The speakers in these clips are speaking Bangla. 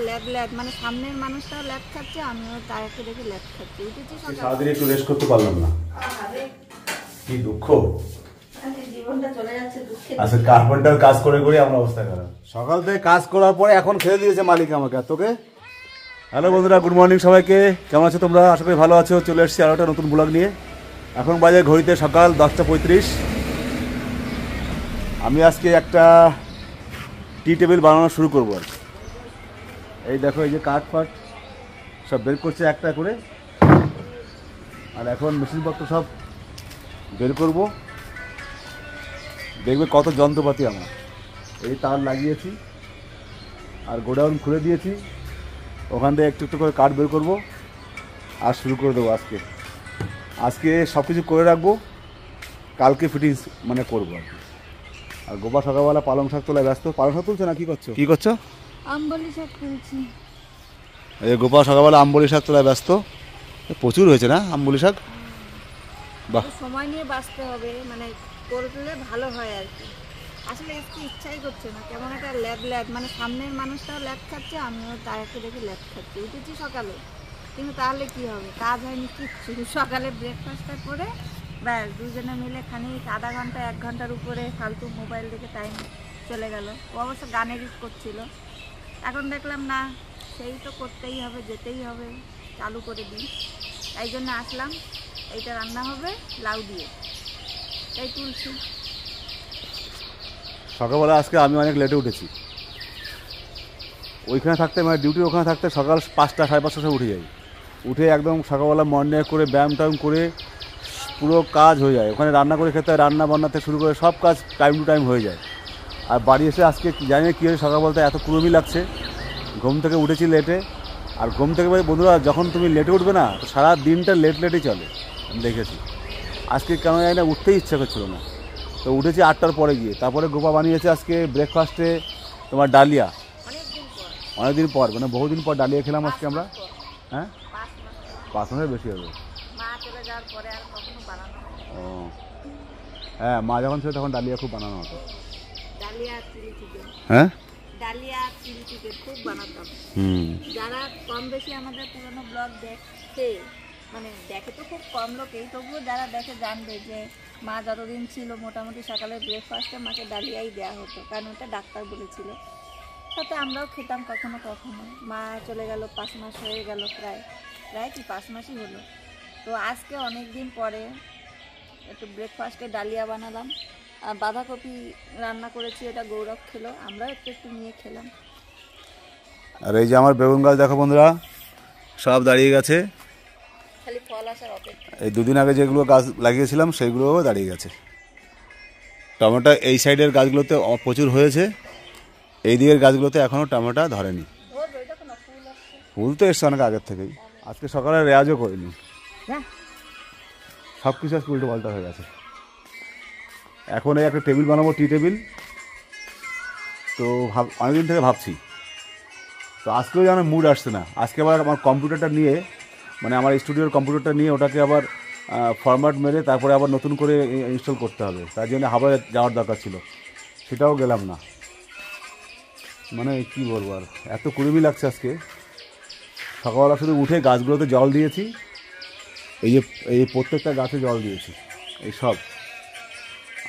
ল্যাদ ল্যাদ, মানে সামনের মানুষটাও ল্যাদ খাচ্ছে, আমিও তাকে দেখে ল্যাদ খাচ্ছি। উঠেছি সারাদিন একটু রেস্ট করতে পারলাম না, কি দুঃখ। জীবনটা চলে যাচ্ছে দুঃখে। আচ্ছা, কার্পেন্টার কাজ করে করে আমার অবস্থা খারাপ। সকাল থেকে কাজ করার পরে এখন খেয়ে দিয়েছে মালিক আমাকে আর তোকে। হ্যালো বন্ধুরা, গুড মর্নিং সবাইকে। কেমন আছো তোমরা? আশা করি ভালো আছো। চলে এসেছি আরও একটা নতুন ব্লগ নিয়ে। এখন বাজে ঘড়িতে সকাল 10:35। আমি আজকে একটা টি টেবিল বানানো শুরু করবো আর কি। এই দেখো, এই যে কাঠ ফাট সব বের করছে একটা করে, আর এখন মেশিনপত্র সব বের করব। দেখবে কত যন্ত্রপাতি আমার। এই তার লাগিয়েছি আর গোডাউন খুলে দিয়েছি, ওখান থেকে একটু একটু করে কাঠ বের করবো আর শুরু করে দেবো। আজকে সব কিছু করে রাখবো, কালকে ফিটিংস মানে করবো আর কি। আর গোপা সকালবেলা পালং শাক তোলায় ব্যস্ত। পালং শাক তুলছে না? কি করছো? আমবলি শাক তুলছি। এই গোপা সকালবেলা আমবলি শাক তোলায় ব্যস্ত। প্রচুর হয়েছে না আমবলি শাক? বাহ, সময় নিয়ে বাঁচতে হবে, মানে করলে ভালো হয় আর কি। আসলে আজকে ইচ্ছাই করছে না, কেমন একটা ল্যাদ ল্যাদ, মানে সামনের মানুষটাও ল্যাদ খাচ্ছে, আমিও তাকে দেখে ল্যাদ খাচ্ছি। উঠেছি সকালে, কিন্তু তাহলে কি হবে, কাজ হয়নি কিচ্ছু। সকালে ব্রেকফাস্টটা করে ব্যাস দুজনে মিলে খানিক আধা ঘন্টা 1 ঘন্টার উপরে ফালতু মোবাইল দেখে টাইম চলে গেল। ও অবশ্য গান এডিট করছিল। এখন দেখলাম না, সেই তো করতেই হবে, যেতেই হবে, চালু করে দিই। তাই জন্য আসলাম। এইটা রান্না হবে লাউ দিয়ে, তাই তুলছি। সকালবেলা আজকে আমি অনেক লেটে উঠেছি। ওইখানে থাকতে, মানে ডিউটির ওখানে থাকতে সকাল 5টা 5:30 সময় উঠে যাই। উঠে একদম সকালবেলা মর্নিং করে ব্যায়াম ট্যায়াম করে পুরো কাজ হয়ে যায়। ওখানে রান্না করে খেতে হয়, রান্না বান্না থেকে শুরু করে সব কাজ টাইম টু টাইম হয়ে যায়। আর বাড়ি এসে আজকে জানি না কী হয়েছে, সকালবেলাতে এত কুড়মি লাগছে। ঘুম থেকে উঠেছি লেটে। আর ঘুম থেকে বন্ধুরা, যখন তুমি লেটে উঠবে না, তো সারা দিনটা লেটেই চলে। আমি দেখেছি আজকে কেন জানি না উঠতেই ইচ্ছা করছিল না। তো উঠেছি 8টার পরে গিয়ে। তারপরে গোপা বানিয়েছে আজকে ব্রেকফাস্টে তোমার ডালিয়া। অনেকদিন পর, মানে বহুদিন পর ডালিয়া খেলাম আজকে আমরা। হ্যাঁ, 5 মাসের বেশি হবে। ও হ্যাঁ, মা যখন ছিল তখন ডালিয়া খুব বানানো হতো। হ্যাঁ, ডালিয়া চিলি চিকেন খুব বানাতাম। যারা কম বেশি আমাদের পুরনো ব্লগ দেখে, মানে দেখে তো খুব কম লোকেই, তবুও যারা দেখে জানবে যে মা যতদিন ছিল মোটামুটি সকালে ব্রেকফাস্টে মাকে ডালিয়াই দেওয়া হতো, কারণ ওটা ডাক্তার বলেছিল। সাথে আমরাও খেতাম কখনো কখনো। মা চলে গেল 5 মাস হয়ে গেল, প্রায় কি 5 মাসই হলো। তো আজকে অনেক দিন পরে একটু ব্রেকফাস্টে ডালিয়া বানালাম। আর বাঁধাকপি রান্না করেছি, এটা গৌরব খেলো, আমরাও একটু নিয়ে খেলাম। আর এই যে আমার বেগুন গাছ দেখো বন্ধুরা, সব দাঁড়িয়ে গেছে। খালি ফল আসার অপেক্ষা। এই 2 দিন আগে যেগুলো গাছ লাগিয়েছিলাম সেগুলোও দাঁড়িয়ে গেছে। টমেটো এই সাইডের গাছগুলোতে প্রচুর হয়েছে, এই দিকের গাছগুলোতে এখনও টমেটো ধরেনি। ফুল তো এসছে অনেক আগের থেকেই। আজকে সকালে রেয়াজও করিনি, সব কিছু আজকে উল্টো পাল্টা হয়ে গেছে। এখন এই একটা টেবিল বানাবো, টি টেবিল। তো অনেকদিন থেকে ভাবছি, তো আজকেও যেন মুড আসছে না। আজকে আবার আমার কম্পিউটারটা নিয়ে, মানে আমার স্টুডিওর কম্পিউটারটা নিয়ে ওটাকে আবার ফরম্যাট মেরে তারপরে আবার নতুন করে ইনস্টল করতে হবে। তার জন্য হাওড়ে যাওয়ার দরকার ছিল, সেটাও গেলাম না। মানে কি বলবো, আর এত কুড়িমি লাগছে আজকে। সকালবেলা শুধু উঠে গাছগুলোতে জল দিয়েছি, এই প্রত্যেকটা গাছে জল দিয়েছি। এই সব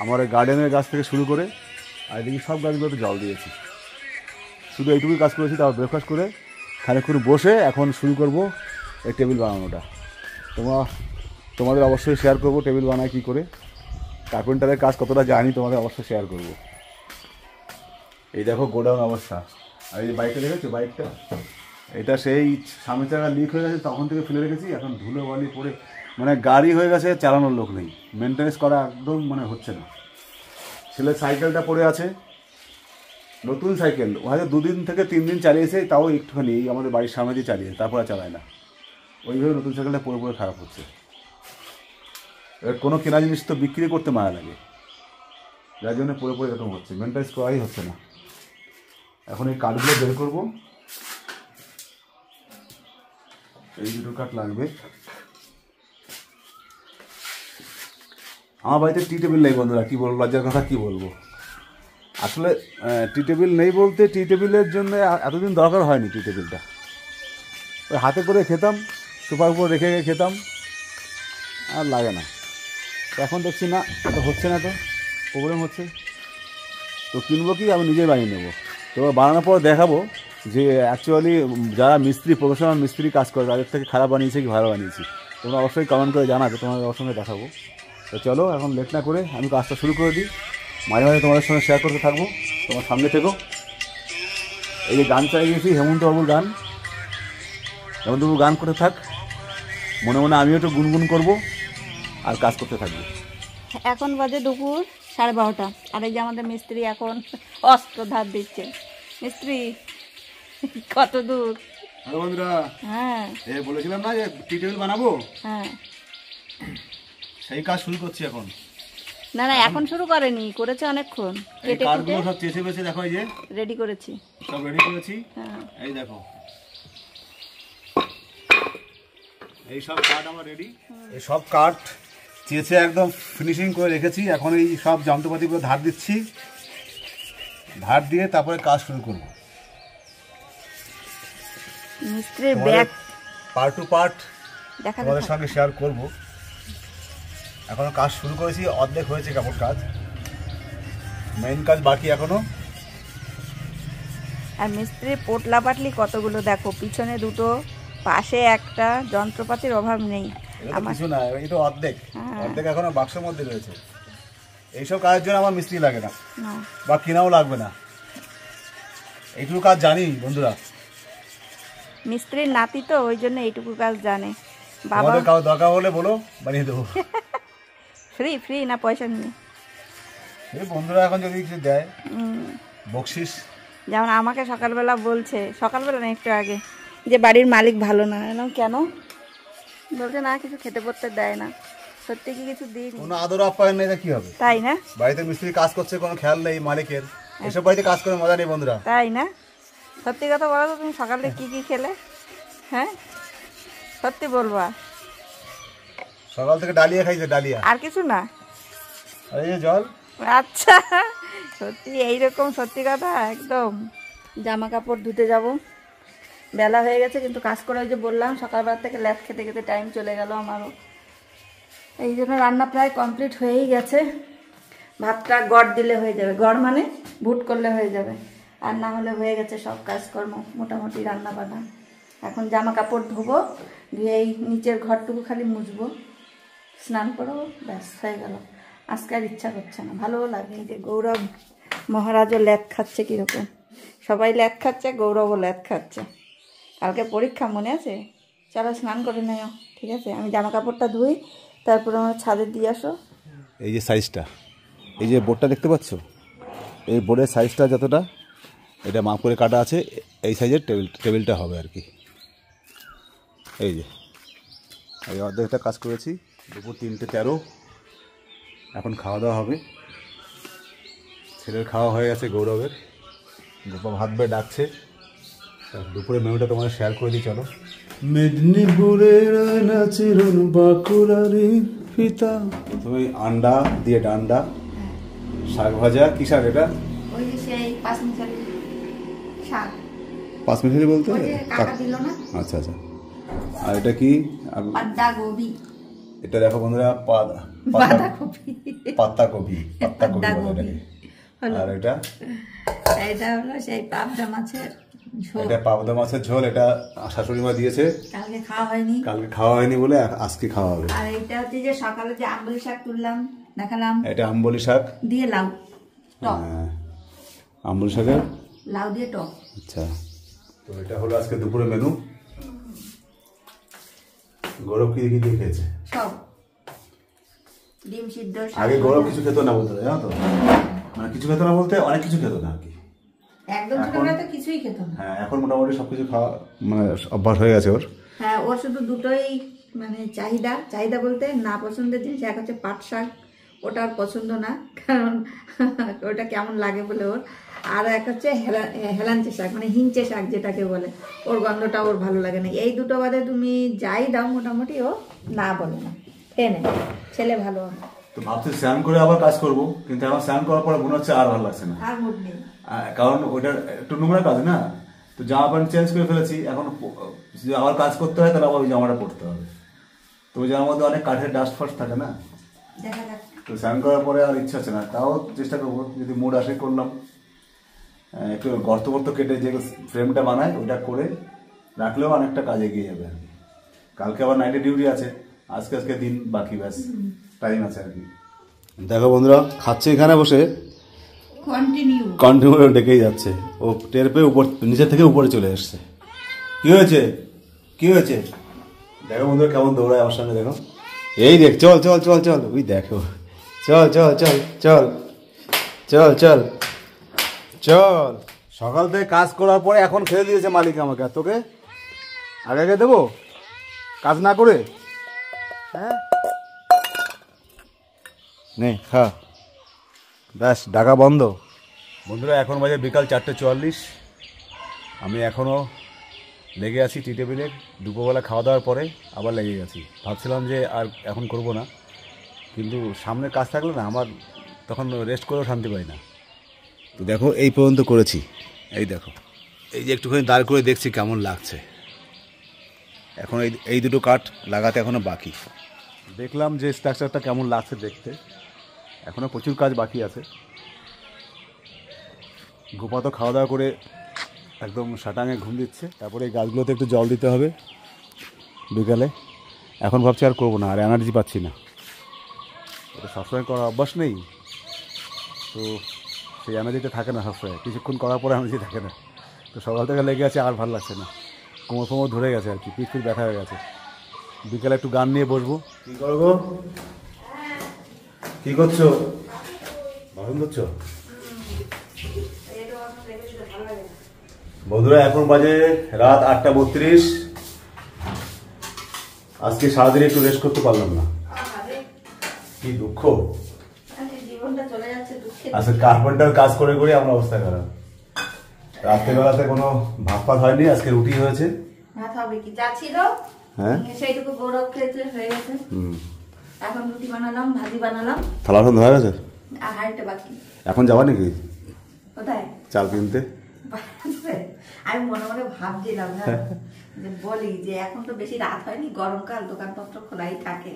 আমার গার্ডেনের গাছ থেকে শুরু করে আর এদিকে সব গাছগুলোতে জল দিয়েছি। শুধু এইটুকুই কাজ করেছি। তারপর ব্রেকফাস্ট করে খানিকক্ষণ বসে এখন শুরু করব এই টেবিল বানানোটা। তোমাদের অবশ্যই শেয়ার করব টেবিল বানায় কী করে, কার্পেন্টারের কাজ কতটা জানি তোমাদের অবশ্যই শেয়ার করব। এই দেখো গোডাউন অবস্থা। আর এই যে বাইকটা দেখেছো, বাইকটা এটা সেই সামনে চাকা লিক হয়ে গেছে, তখন থেকে ফেলে রেখেছি। এখন ধুলো বালি পড়ে মানে গাড়ি হয়ে গেছে, চালানোর লোক নেই, মেনটেন্যান্স করা একদম মানে হচ্ছে না। ছেলের সাইকেলটা পড়ে আছে, নতুন সাইকেল, হয়তো 2 দিন থেকে 3 দিন চালিয়েছে, তাও একটুখানি আমাদের বাড়ির সামনে দিয়ে চালিয়ে, তারপরে চালায় না। ওইভাবে নতুন সাইকেলটা পড়ে পড়ে খারাপ হচ্ছে। এবার কোনো কেনা জিনিস তো বিক্রি করতে মায়া লাগে, যার জন্য পড়ে পড়ে এরকম হচ্ছে, মেনটেন্যান্স করাই হচ্ছে না। এখন এই কাঠগুলো বের করবো। এই 2টো কাঠ লাগবে। আমার বাড়িতে টি টেবিল নেই বন্ধুরা, কী বলবো, লজ্জার কথা কী বলবো। আসলে টি টেবিল নেই বলতে টি টেবিলের জন্য এতদিন দরকার হয়নি টি টেবিলটা। ওই হাতে করে খেতাম, সোফার উপর রেখে খেতাম, আর লাগে না। এখন দেখছি না, তো হচ্ছে না, তো প্রবলেম হচ্ছে, তো কিনবো কি, আমি নিজেই বানিয়ে নেবো। তো বানানোর পর দেখাবো যে অ্যাকচুয়ালি যারা মিস্ত্রি, প্রফেশনাল মিস্ত্রি কাজ করে তাদের থেকে খারাপ বানিয়েছে কি ভালো বানিয়েছি, তোমরা অবশ্যই কমেন্ট করে জানাবে, তোমাদের সঙ্গে দেখাবো। তো চলো এখন লেট না করে আমি কাজটা শুরু করে দিই, মাঝে মাঝে তোমাদের সঙ্গে শেয়ার করতে থাকবো, তোমার সামনে থেকো। এই যে গান চালিয়ে গেছি, হেমন্তবাবুর গান, হেমন্তবাবু গান করতে থাক, মনে মনে আমিও একটু গুনগুন করবো আর কাজ করতে থাকবো। এখন বাজে দুপুর 12:30, আর এই যে আমাদের মিস্ত্রি এখন অস্ত্র ধার দিচ্ছে। মিস্ত্রি কত দূর? হ্যালো বন্ধুরা, হ্যাঁ বলেছিলাম না যে টি টেবিল বানাবো, হ্যাঁ, সেই কাজ শুরু করছি এখন। না না এখন শুরু করেনি, করেছে অনেকক্ষণ, এই কেটে কাঠগুলো কুটে সব চেঁচে বেছে দেখো, এই যে রেডি করেছি। সব রেডি করেছি, হ্যাঁ এই দেখো এই সব কাঠ আমার রেডি। এই সব কাঠ চেঁচে একদম ফিনিশিং করে রেখেছি। এখন এই সব যন্ত্রপাতিগুলো ধার দিচ্ছি, ধার দিয়ে তারপরে কাজ শুরু করব। মিস্ত্রির ব্যাগ পার্ট টু পার্ট দেখা তোমাদের সঙ্গে শেয়ার করব। এখনো কাজ শুরু করেছি, অর্ধেক হয়েছে কাপড় কাজ, মেইন কাজ বাকি এখনো। আর মিস্ত্রির পোটলা পাটলি কতগুলো দেখো, পিছনে দুটো, পাশে একটা, যন্ত্রপাতির অভাব নেই। এটা কিছু না, এটা অর্ধেক, হ্যাঁ। অর্ধেক এখনো বাক্সের মধ্যে রয়েছে। এইসব কাজের জন্য আমার মিস্ত্রি লাগে না, না বা কিনাও লাগবে না, এইটুকু কাজ জানি বন্ধুরা। মিস্ত্রির নাতি তো, ওই জন্য এইটুকু কাজ জানে। বাবা তোমাদের কারো দরকার হলে বলো, বানিয়ে দেবো। ফ্রি ফ্রি না পয়সা নিয়ে? এই বন্ধুরা এখন যদি কিছু দেয় বকশিস। যেমন আমাকে সকালবেলা বলছে, সকালবেলা না একটু আগে, যে বাড়ির মালিক ভালো না। এলাম কেন? বলছে না কিছু খেতে পড়তে দেয় না। সত্যি কি কিছু দিই? কোনো আদর আপ্যায়ন নেই, কি হবে? তাই না? বাড়িতে মিস্ত্রি কাজ করছে, কোনো খেয়াল নেই মালিকের। এসব বাড়িতে কাজ করে মজা নেই বন্ধুরা। তাই না? সত্যি কথা বলো তো, তুমি সকালে কি কি খেলে? হ্যাঁ সত্যি বলবা? সকাল থেকে ডালিয়া খাইছে, ডালিয়া, আর কিছু না? আর এই যে জল। আচ্ছা সত্যি এইরকম, সত্যি কথা একদম। জামা কাপড় ধুতে যাব, বেলা হয়ে গেছে, কিন্তু কাজ করে ওই যে বললাম সকালবেলা থেকে ল্যাদ খেতে খেতে টাইম চলে গেল আমারও। এই জন্য রান্না প্রায় কমপ্লিট হয়েই গেছে। ভাতটা গড় দিলে হয়ে যাবে, গড় মানে ভুট করলে হয়ে যাবে, আর না হলে হয়ে গেছে সব কাজকর্ম মোটামুটি রান্না বান্না। এখন জামা কাপড় ধোবো, ধুয়ে এই নিচের ঘরটুকু খালি মুছবো, স্নান করবো, ব্যাস হয়ে গেল। আজকে আর ইচ্ছা করছে না, ভালোও লাগে। এই যে গৌরব মহারাজও ল্যাদ খাচ্ছে, কীরকম সবাই ল্যাদ খাচ্ছে, গৌরবও ল্যাদ খাচ্ছে। কালকে পরীক্ষা মনে আছে? চলো স্নান করে নেও, ঠিক আছে? আমি জামা কাপড়টা ধুই, তারপরে আমার ছাদে দিয়ে আসো। এই যে সাইজটা, এই যে বোর্ডটা দেখতে পাচ্ছ, এই বোর্ডের সাইজটা যতটা, এটা মাপ করে কাটা আছে, এই সাইজের টেবিলটা হবে আর কি। এই যে এই অর্ধেকটা কাজ করেছি, দুপুর 3:13, এখন খাওয়া দাওয়া হবে। ছেলের খাওয়া হয়ে গেছে, গৌরবের, গোপা ভাত বেয়ে ডাকছে। দুপুরে মেনুটা তোমাদের শেয়ার করে দিই, চলো। মেদিনীপুরের নাচিরন বাঁকুড়ারি ফিতা, তুমি আন্ডা দিয়ে ডান্ডা, শাক ভাজা। কি শাক এটা? ওই যে সেই পাঁচমিশালি শাক। 5 মিনিট বলতে? ওই যে কাকা দিল না? আচ্ছা আচ্ছা। আর এটা কি? বাঁধাকপি। এটা দেখো বন্ধুরা, বাঁধাকপি, পাতাকপি, পাতাকপি বলে বাঁধাকপি এটাকে। হলো। আর এটা? এটা হলো সেই পাবদা মাছের ঝোল। এটা পাবদা মাছের ঝোল, এটা শাশুড়ি মা দিয়েছে, কালকে খাওয়া হয়নি, কালকে খাওয়া হয়নি বলে আজকে খাওয়া হবে। আর এটা হচ্ছে যে সকালে যে আম্বলি শাক তুললাম, দেখালাম, এটা আম্বলি শাক দিয়ে লাউ টক। হ্যাঁ, আম্বলি শাকের লাউ দিয়ে টক। আচ্ছা, তো এটা হলো আজকে দুপুরে মেনু। গৌরব কি কি খেয়েছে? সব ডিম সিদ্ধ। আগে গৌরব কিছু খেত না বলতে, জানো তো, মানে কিছু খেত না বলতে অনেক কিছু খেত না আর কি। একদম ছোটবেলা তো কিছুই খেত না। হ্যাঁ, এখন মোটামুটি সবকিছু খাওয়া মানে অভ্যাস হয়ে গেছে ওর। হ্যাঁ, ওর শুধু দুটোই মানে চাহিদা। চাহিদা বলতে না পছন্দের জিনিস, এক হচ্ছে পাট শাক, ওটা ওর পছন্দ না, কারণ ওটা কেমন লাগে বলে ওর। আর এক হচ্ছে হেলাঞ্চে শাক, মানে হিঞ্চে শাক যেটাকে বলে, ওর গন্ধটা ওর ভালো লাগে না। এই দুটো বাদে তুমি যাই দাও মোটামুটি ও না বলে না, খেয়ে নেয়। ছেলে ভালো। তো তো ভাবছি স্নান করে আবার কাজ করব, কিন্তু এখন স্নান করার পরে মনে হচ্ছে আর ভালো লাগছে না। আর মুড নেই। কারণ ওইটা একটু নোংরা কাজ না, তো জামা প্যান্ট চেঞ্জ করে ফেলেছি, এখন যদি আবার কাজ করতে হয় তাহলে আবার ওই জামাটা পরতে হবে। তো ওই জামার মধ্যে অনেক কাঠের ডাস্ট ফাস্ট থাকে না, দেখা যাক। তো স্নান করার পরে আর ইচ্ছা হচ্ছে না, তাও চেষ্টা করবো যদি মুড আসে করলাম। একটু গর্ত গর্ত কেটে যে ফ্রেমটা বানায় ওইটা করে রাখলেও অনেকটা কাজে এগিয়ে যাবে আর কি। কালকে আবার নাইটে ডিউটি আছে, আজকে দিন বাকি, ব্যাস টাইম আছে আর কি। দেখো বন্ধুরা খাচ্ছে এখানে বসে, কন্টিনিউ ডেকেই যাচ্ছে, ও টের পেয়ে উপর নিচে থেকে উপরে চলে এসছে। কি হয়েছে কি হয়েছে? দেখো বন্ধুরা কেমন দৌড়ায় আমার সঙ্গে, দেখো এই দেখ, চল চল চল চল, ওই দেখো, চল চল চল চল চল চল চল। সকাল থেকে কাজ করার পরে এখন খেয়ে দিয়েছে মালিক আমাকে, আর তোকে আগে আগে দেবো কাজ না করে? হ্যাঁ নে খা, ব্যাস ডাকা বন্ধ। বন্ধুরা এখন বাজে বিকাল 4:44, আমি এখনও লেগে আছি টি টেবিলে। দুপুরবেলা খাওয়া দাওয়ার পরে আবার লেগে গেছি, ভাবছিলাম যে আর এখন করব না, কিন্তু সামনে কাজ থাকলে না আমার তখন রেস্ট করেও শান্তি পাই না। তো দেখো এই পর্যন্ত করেছি, এই দেখো, এই যে একটুখানি দাঁড় করে দেখছি কেমন লাগছে। এখন এই দুটো কাঠ লাগাতে এখনও বাকি, দেখলাম যে স্ট্রাকচারটা কেমন লাগছে দেখতে, এখনও প্রচুর কাজ বাকি আছে। গোপা তো খাওয়া দাওয়া করে একদম শাটাঙে ঘুম দিচ্ছে, তারপরে এই গাছগুলোতে একটু জল দিতে হবে বিকালে। এখন ভাবছি আর করবো না, আর এনার্জি পাচ্ছি না, এটা সবসময় করার অভ্যাস নেই, তো সেই এনার্জিটা থাকে না সবসময়, কিছুক্ষণ করার পরে এনার্জি থাকে না। তো সকাল থেকে লেগে আছে, আর ভালো লাগছে না, কোমর ফোমর ধরে গেছে আর কি, পিঠ ব্যথা হয়ে গেছে। বিকেলে একটু গান নিয়ে বসবো। কী করবো, কী করছো, বাসন ধরছো? বন্ধুরা এখন বাজে রাত 8:32, আজকে সারাদিন একটু রেস্ট করতে পারলাম না, কি দুঃখ। আজকে কার্পেন্টার কাজ করে করে আমার অবস্থা খারাপ। রাত্রেবেলাতে কোনো ভাত ফাত হয়নি, আজকে রুটি হয়েছে। ভাত হবে কি, যা ছিল হ্যাঁ সেইটুকু গৌরব খেতে হয়ে গেছে। এখন রুটি বানালাম, ভাজি বানালাম, থালা বাসন ধোয়া গেছে, আর হাঁড়িটা বাকি। এখন যাবা নাকি কোথায় চাল কিনতে? আমি মনে মনে ভাবছিলাম না যে বলি যে এখন তো বেশি রাত হয়নি, গরমকাল, দোকানপত্র খোলাই থাকে,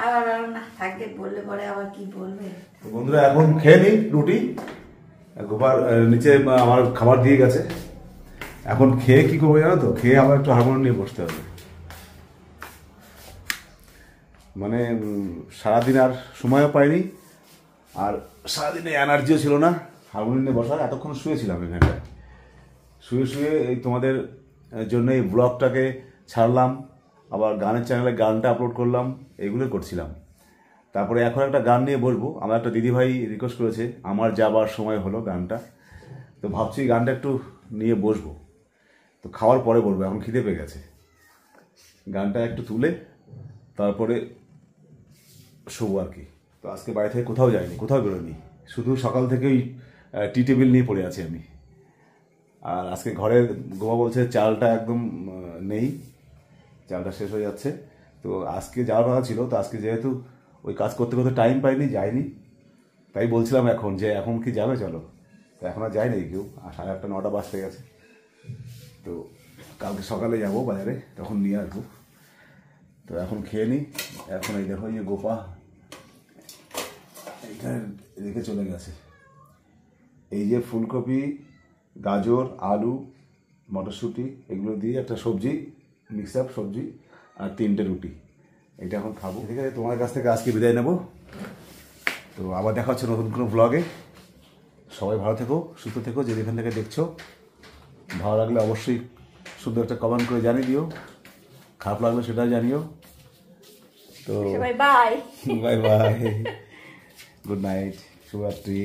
আবার না থাকবে বললে পরে আবার কি বলবে। বন্ধুরা এখন খেয়ে নিই রুটি, গোপাল নিচে আমার খাবার দিয়ে গেছে। এখন খেয়ে কি করবো জানো তো, খেয়ে আবার একটু হারমোনিয়াম নিয়ে বসতে হবে। মানে সারাদিন আর সময়ও পাইনি, আর সারাদিনে এনার্জিও ছিল না হারমোনিয়াম নিয়ে বসার। এতক্ষণ শুয়েছিলাম এখানটায়, শুয়ে শুয়ে এই তোমাদের জন্য এই ব্লগটাকে ছাড়লাম, আবার গানের চ্যানেলে গানটা আপলোড করলাম, এগুলো করছিলাম। তারপরে এখন একটা গান নিয়ে বসবো, আমার একটা দিদিভাই রিকোয়েস্ট করেছে, আমার যাবার সময় হলো গানটা, তো ভাবছি গানটা একটু নিয়ে বসবো। তো খাওয়ার পরে বলবো, এখন খিদে পেয়ে গেছে। গানটা একটু তুলে তারপরে শোবো আর কি। তো আজকে বাড়ি থেকে কোথাও যাইনি, কোথাও বেরোয়নি, শুধু সকাল থেকেই টি টেবিল নিয়ে পড়ে আছি আমি। আর আজকে ঘরে গোপা বলছে চালটা একদম নেই, চালটা শেষ হয়ে যাচ্ছে। তো আজকে যাওয়ার কথা ছিল, তো আজকে যেহেতু ওই কাজ করতে করতে টাইম পাইনি, যাইনি। তাই বলছিলাম এখন যে এখন কি যাবে চলো, তো এখন আর যায়নি কেউ, আর 8:30 9টা বাজতে গেছে। তো কালকে সকালে যাব বাজারে, তখন নিয়ে আসবো। তো এখন খেয়ে নিই। এখন এই দেখো এই যে গোপা এইখানে রেখে চলে গেছে, এই যে ফুলকপি, গাজর, আলু, মটরশুঁটি এগুলো দিয়ে একটা সবজি, মিক্স আপ সবজি, আর 3টে রুটি, এটা এখন খাবো। ঠিক আছে, তোমার কাছ থেকে আজকে বিদায় নেব। তো আবার দেখা হচ্ছে নতুন কোনো ব্লগে। সবাই ভালো থেকো, সুস্থ থেকো, যে যেখান থেকে দেখছো। ভালো লাগলে অবশ্যই সুন্দর একটা কমেন্ট করে জানিয়ে দিও, খারাপ লাগলে সেটাও জানিও। তো bye bye, bye bye, good night, শুভরাত্রি।